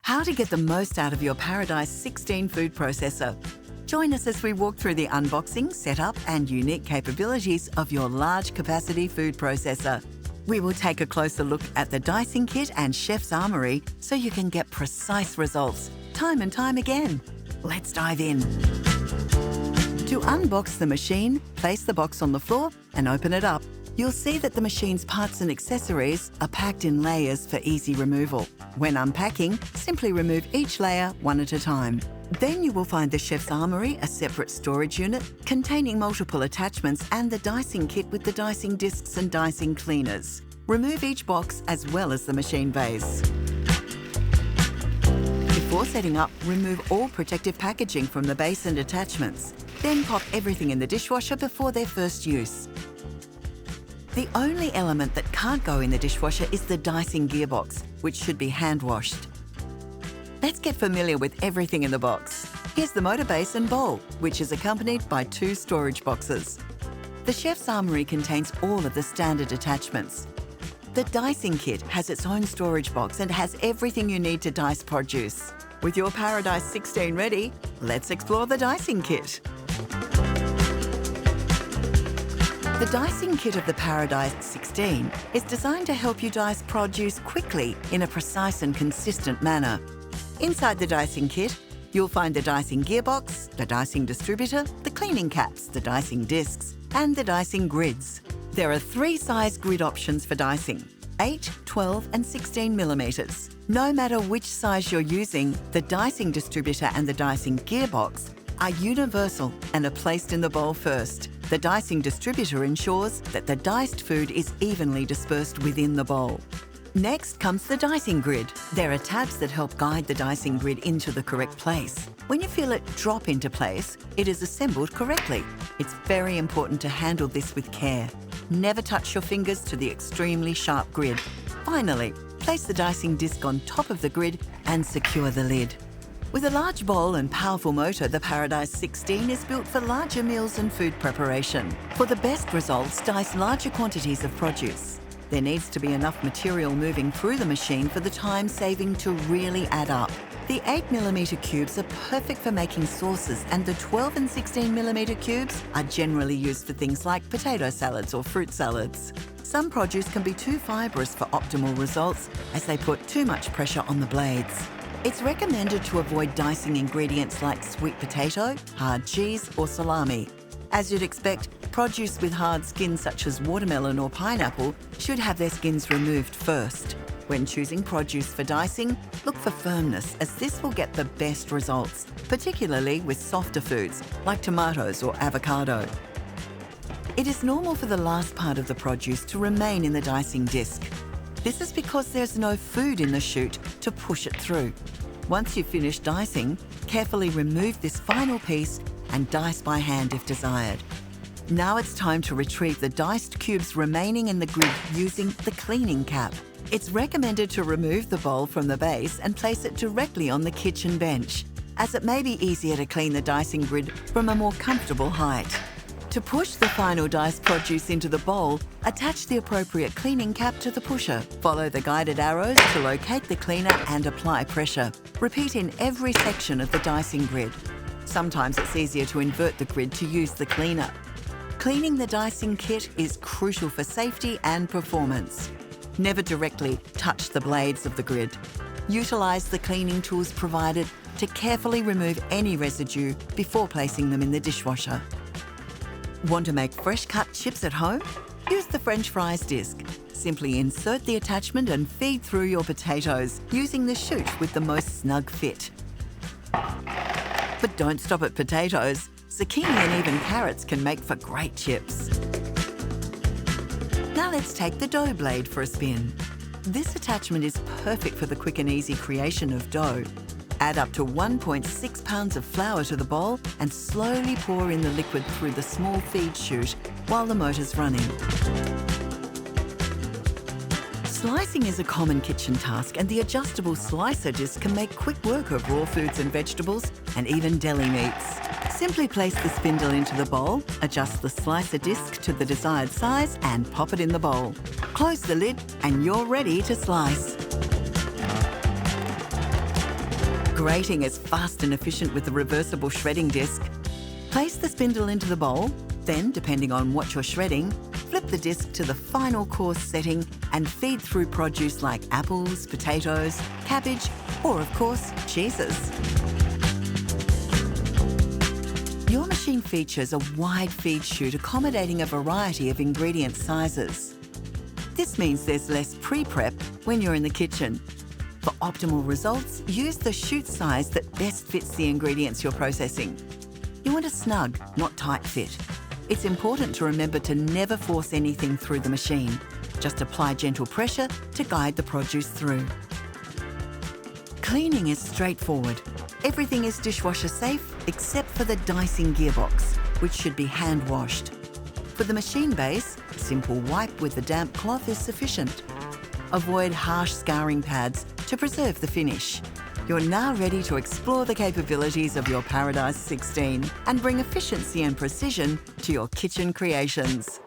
How to get the most out of your Paradice 16 food processor. Join us as we walk through the unboxing, setup and unique capabilities of your large capacity food processor. We will take a closer look at the dicing kit and chef's armoury so you can get precise results, time and time again. Let's dive in. To unbox the machine, place the box on the floor and open it up. You'll see that the machine's parts and accessories are packed in layers for easy removal. When unpacking, simply remove each layer one at a time. Then you will find the chef's armoury, a separate storage unit containing multiple attachments, and the dicing kit with the dicing discs and dicing cleaners. Remove each box as well as the machine base. Before setting up, remove all protective packaging from the base and attachments. Then pop everything in the dishwasher before their first use. The only element that can't go in the dishwasher is the dicing gearbox, which should be hand-washed. Let's get familiar with everything in the box. Here's the motor base and bowl, which is accompanied by 2 storage boxes. The chef's armoury contains all of the standard attachments. The dicing kit has its own storage box and has everything you need to dice produce. With your Paradice 16 ready, let's explore the dicing kit. The dicing kit of the Paradice 16 is designed to help you dice produce quickly in a precise and consistent manner. Inside the dicing kit, you'll find the dicing gearbox, the dicing distributor, the cleaning caps, the dicing discs, and the dicing grids. There are 3 size grid options for dicing: 8, 12, and 16 millimeters. No matter which size you're using, the dicing distributor and the dicing gearbox are universal and are placed in the bowl first. The dicing distributor ensures that the diced food is evenly dispersed within the bowl. Next comes the dicing grid. There are tabs that help guide the dicing grid into the correct place. When you feel it drop into place, it is assembled correctly. It's very important to handle this with care. Never touch your fingers to the extremely sharp grid. Finally, place the dicing disc on top of the grid and secure the lid. With a large bowl and powerful motor, the Paradice 16 is built for larger meals and food preparation. For the best results, dice larger quantities of produce. There needs to be enough material moving through the machine for the time saving to really add up. The 8mm cubes are perfect for making sauces, and the 12 and 16mm cubes are generally used for things like potato salads or fruit salads. Some produce can be too fibrous for optimal results as they put too much pressure on the blades. It's recommended to avoid dicing ingredients like sweet potato, hard cheese, or salami. As you'd expect, produce with hard skins such as watermelon or pineapple should have their skins removed first. When choosing produce for dicing, look for firmness, as this will get the best results, particularly with softer foods like tomatoes or avocado. It is normal for the last part of the produce to remain in the dicing disc. This is because there's no food in the chute to push it through. Once you've finished dicing, carefully remove this final piece and dice by hand if desired. Now it's time to retrieve the diced cubes remaining in the grid using the cleaning cap. It's recommended to remove the bowl from the base and place it directly on the kitchen bench, as it may be easier to clean the dicing grid from a more comfortable height. To push the final diced produce into the bowl, attach the appropriate cleaning cap to the pusher. Follow the guided arrows to locate the cleaner and apply pressure. Repeat in every section of the dicing grid. Sometimes it's easier to invert the grid to use the cleaner. Cleaning the dicing kit is crucial for safety and performance. Never directly touch the blades of the grid. Utilize the cleaning tools provided to carefully remove any residue before placing them in the dishwasher. Want to make fresh cut chips at home? Use the French fries disc. Simply insert the attachment and feed through your potatoes using the chute with the most snug fit. But don't stop at potatoes. Zucchini and even carrots can make for great chips. Now let's take the dough blade for a spin. This attachment is perfect for the quick and easy creation of dough. Add up to 1.6 pounds of flour to the bowl and slowly pour in the liquid through the small feed chute while the motor's running. Slicing is a common kitchen task, and the adjustable slicer disc can make quick work of raw foods and vegetables and even deli meats. Simply place the spindle into the bowl, adjust the slicer disc to the desired size and pop it in the bowl. Close the lid and you're ready to slice. Grating is fast and efficient with the reversible shredding disc. Place the spindle into the bowl, then, depending on what you're shredding, flip the disc to the final coarse setting and feed through produce like apples, potatoes, cabbage, or of course, cheeses. Your machine features a wide feed chute accommodating a variety of ingredient sizes. This means there's less pre-prep when you're in the kitchen. For optimal results, use the chute size that best fits the ingredients you're processing. You want a snug, not tight fit. It's important to remember to never force anything through the machine. Just apply gentle pressure to guide the produce through. Cleaning is straightforward. Everything is dishwasher safe except for the dicing gearbox, which should be hand washed. For the machine base, a simple wipe with a damp cloth is sufficient. Avoid harsh scouring pads to preserve the finish. You're now ready to explore the capabilities of your Paradice 16 and bring efficiency and precision to your kitchen creations.